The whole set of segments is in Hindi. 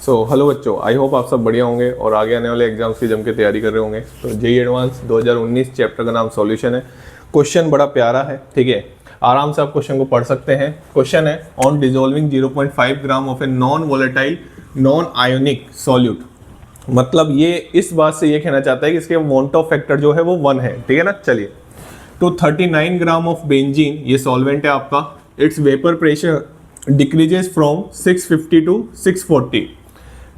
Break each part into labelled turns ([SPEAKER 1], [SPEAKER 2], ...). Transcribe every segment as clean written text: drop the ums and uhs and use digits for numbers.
[SPEAKER 1] हेलो बच्चों, आई होप आप सब बढ़िया होंगे और आगे आने वाले एग्जाम्स की जम के तैयारी कर रहे होंगे। तो जेईई एडवांस 2019 चैप्टर का नाम सॉल्यूशन है। क्वेश्चन बड़ा प्यारा है, ठीक है, आराम से आप क्वेश्चन को पढ़ सकते हैं। क्वेश्चन है on dissolving 0.5 gram of a non volatile non ionic solute. मतलब ये इस बात से ये कहना चाहता है कि इसके वॉन्ट ऑफ फैक्टर जो है वो 1 है, ठीक है ना। चलिए, तो 39 ग्राम ऑफ बेंजीन ये सॉल्वेंट है आपका। It's vapour pressure decreases from 650 to 640,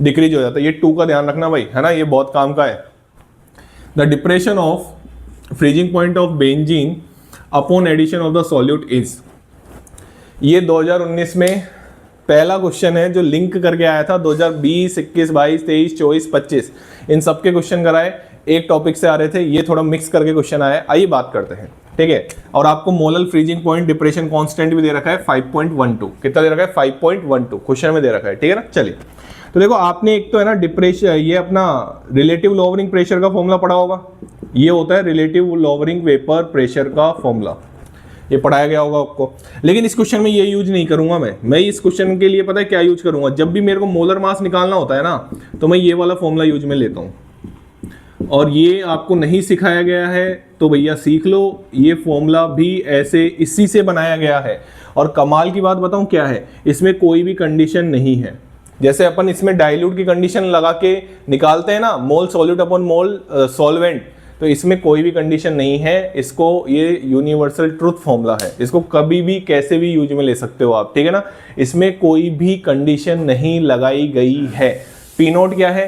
[SPEAKER 1] decrease हो जाता है। ये 2 का ध्यान रखना भाई, है ना, ये बहुत काम का है। The depression of freezing point of benzene upon addition of the solute is, ये 2019 में पहला क्वेश्चन है जो लिंक करके आया था। 2020, 21, 22, 23, 24, 25 इन सब के क्वेश्चन कराए, एक टॉपिक से आ रहे थे, ये थोड़ा मिक्स करके क्वेश्चन आया। आइए बात करते हैं, ठीक है। और आपको molal freezing point depression constant भी दे रखा है 5.12। कितना दे रखा है? 5.12 क्वेश्चन में दे रखा है, ठीक है ना। चलिए, तो देखो आपने एक तो है ना डिप्रेशन, ये अपना रिलेटिव लोवरिंग प्रेशर का फॉर्मूला पढ़ा होगा। ये होता है रिलेटिव लोवरिंग वेपर प्रेशर का फॉर्मूला, ये पढ़ाया गया होगा आपको। लेकिन इस क्वेश्चन में ये यूज नहीं करूंगा मैं इस क्वेश्चन के लिए पता है क्या यूज करूंगा? जब भी मेरे को मोलर मास निकालना होता है ना, तो मैं ये वाला फॉर्मूला यूज में लेता हूँ। और ये आपको नहीं सिखाया गया है तो भैया सीख लो, ये फॉर्मूला भी ऐसे इसी से बनाया गया है। और कमाल की बात बताऊं क्या है, इसमें कोई भी कंडीशन नहीं है। जैसे अपन इसमें डाइल्यूट की कंडीशन लगा के निकालते हैं ना, मोल सॉल्यूट अपॉन मोल सॉल्वेंट, तो इसमें कोई भी कंडीशन नहीं है। इसको ये यूनिवर्सल ट्रुथ फॉर्मूला है, इसको कभी भी कैसे भी यूज में ले सकते हो आप, ठीक है ना। इसमें कोई भी कंडीशन नहीं लगाई गई है। पी नोट क्या है?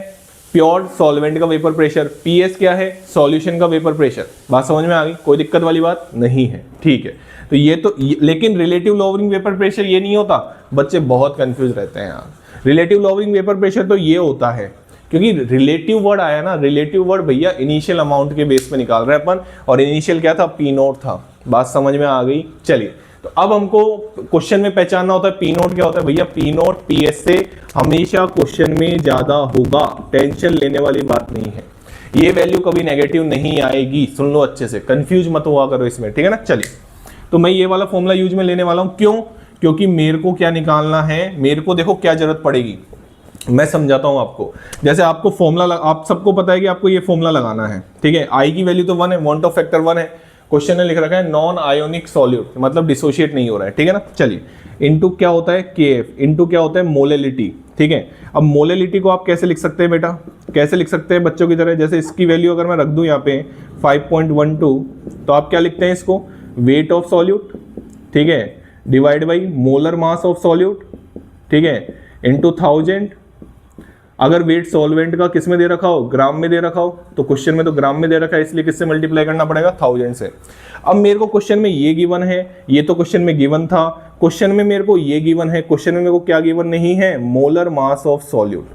[SPEAKER 1] प्योर सॉल्वेंट का वेपर प्रेशर। पीएस क्या है? सॉल्यूशन का वेपर प्रेशर। बात समझ में आ गई? कोई दिक्कत वाली बात नहीं है, ठीक है। तो ये तो लेकिन रिलेटिव लोवरिंग वेपर प्रेशर ये नहीं होता। बच्चे बहुत कंफ्यूज रहते हैं यार। रिलेटिव लोवरिंग वेपर प्रेशर तो ये होता है, क्योंकि रिलेटिव वर्ड आया ना, रिलेटिव वर्ड भैया इनिशियल अमाउंट के बेस पे निकाल रहे हैं अपन, और इनिशियल क्या था? पी नोट था। बात समझ में आ गई? चलिए, तो अब हमको क्वेश्चन में पहचानना होता है पी नोट क्या होता है। भैया पी नोट पीएस से हमेशा क्वेश्चन में ज्यादा होगा, टेंशन लेने वाली बात नहीं है। ये वैल्यू कभी नेगेटिव नहीं आएगी, सुन लो अच्छे से, कंफ्यूज मत हुआ करो इसमें, ठीक है ना। चलिए, तो मैं ये वाला फॉर्मूला यूज में लेने वाला हूं। क्यों? क्योंकि मेरे को क्या निकालना है, मेरे को देखो क्या जरूरत पड़ेगी, मैं समझाता हूं आपको। जैसे आपको फॉर्मूला, आप सबको पता है कि आपको ये फॉर्मूला लगाना है, ठीक है। आई की वैल्यू तो 1 है, वॉन्ट ऑफ फैक्टर 1 है। क्वेश्चन में लिख रखा है नॉन आयोनिक सॉल्यूट, मतलब डिसोशिएट नहीं हो रहा है, ठीक है ना। चलिए, इनटू क्या होता है? केएफ। इनटू क्या होता है? मोलेलिटी, ठीक है। अब मोलेलिटी को आप कैसे लिख सकते हैं बेटा? कैसे लिख सकते हैं बच्चों की तरह? जैसे इसकी वैल्यू अगर मैं रख दूं यहाँ पे 5.12, तो आप क्या लिखते हैं इसको? वेट ऑफ सॉल्यूट, ठीक है, divide by molar mass of solute, ठीक है, इनटू 1000। अगर वेट सॉल्वेंट का किस में दे रखा हो? ग्राम में दे रखा हो, तो क्वेश्चन में तो ग्राम में दे रखा है, इसलिए किससे मल्टीप्लाई करना पड़ेगा? 1000 से। अब मेरे को क्वेश्चन में ये गिवन है, ये तो क्वेश्चन में गिवन था। क्वेश्चन में मेरे को ये गिवन है, क्वेश्चन में मेरे को क्या गिवन नहीं है? Molar mass of solute.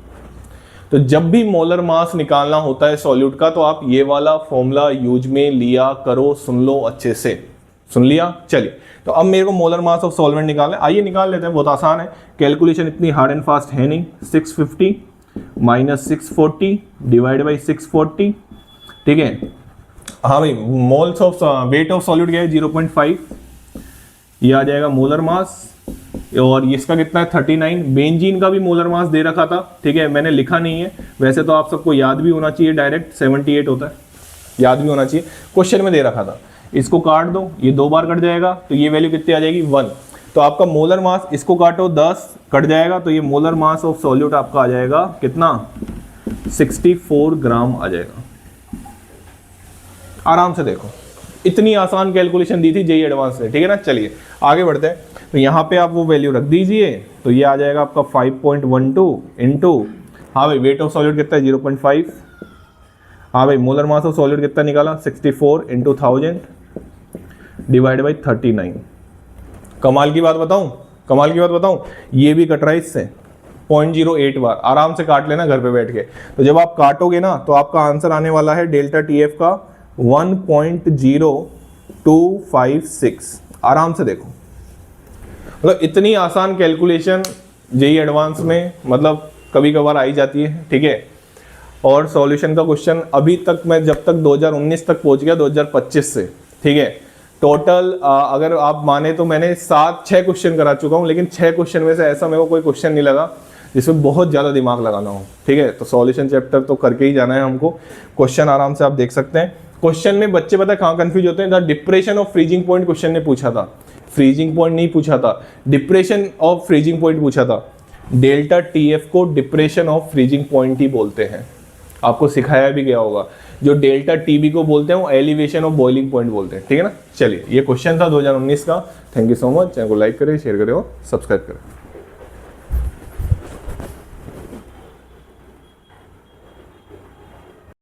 [SPEAKER 1] तो जब भी मोलर मास निकालना होता है सॉल्यूट का, तो आप ये वाला फॉर्मूला यूज में लिया करो। सुन लो अच्छे से, सुन लिया? चलिए, तो अब मेरे को मोलर मास ऑफ सॉल्वेंट निकालना है। आइए निकाल लेते हैं, बहुत आसान है, कैलकुलेशन इतनी हार्ड एंड फास्ट है नहीं। 650 माइनस 640 डिवाइड बाई 640, ठीक है। हाँ भाई, moles of weight of solute क्या है? 0.5, ये आ जाएगा मोलर मास। और इसका कितना है? 39। बेंजीन का भी मोलर मास दे रखा था, ठीक है, मैंने लिखा नहीं है। वैसे तो आप सबको याद भी होना चाहिए, डायरेक्ट 78 होता है, याद भी होना चाहिए, क्वेश्चन में दे रखा था। इसको काट दो, ये 2 बार कट जाएगा, तो ये वैल्यू कितनी आ जाएगी? 1। तो आपका मोलर मास, इसको काटो, 10 कट जाएगा, तो ये मोलर मास ऑफ सॉल्यूट आपका आ जाएगा कितना? 64 ग्राम आ जाएगा। आराम से देखो, इतनी आसान कैलकुलेशन दी थी जेईई एडवांस ने, ठीक है ना। चलिए आगे बढ़ते हैं। तो यहाँ पे आप वो वैल्यू रख दीजिए, तो ये आ जाएगा आपका 5.12 इंटू, हाँ भाई, वेट ऑफ सॉल्यूट कितना है? 0.5। हाँ भाई, मोलर मास ऑफ सॉल्यूट कितना निकाला? 64 इंटू 1000 डिवाइड बाई 39। कमाल की बात बताऊं, कमाल की बात बताऊं, ये भी कट रहा है इससे 0.08 बार। आराम से काट लेना घर पे बैठ के। तो जब आप काटोगे ना, तो आपका आंसर आने वाला है डेल्टा टीएफ का 1.0256। आराम से देखो, मतलब इतनी आसान कैलकुलेशन जेईई एडवांस में मतलब कभी कभार आई जाती है, ठीक है। और सॉल्यूशन का क्वेश्चन अभी तक मैं जब तक 2019 तक पहुंच गया, 2025 से, ठीक है, टोटल अगर आप माने तो मैंने 6 क्वेश्चन करा चुका हूं। लेकिन 6 क्वेश्चन में से ऐसा मेरे को कोई क्वेश्चन नहीं लगा जिसमें बहुत ज़्यादा दिमाग लगाना हो, ठीक है। तो सॉल्यूशन चैप्टर तो करके ही जाना है हमको। क्वेश्चन आराम से आप देख सकते हैं। क्वेश्चन में बच्चे पता है कहाँ कंफ्यूज होते हैं, the depression of freezing point question ने पूछा था, फ्रीजिंग पॉइंट नहीं पूछा था, डिप्रेशन ऑफ फ्रीजिंग पॉइंट पूछा था। डेल्टा टीएफ को डिप्रेशन ऑफ फ्रीजिंग पॉइंट ही बोलते हैं, आपको सिखाया भी गया होगा। जो डेल्टा टीबी को बोलते हैं वो एलिवेशन ऑफ बॉइलिंग पॉइंट बोलते हैं, ठीक है ना। चलिए ये क्वेश्चन था 2019 का। Thank you so much. Channel को लाइक करें, शेयर करें और सब्सक्राइब करें।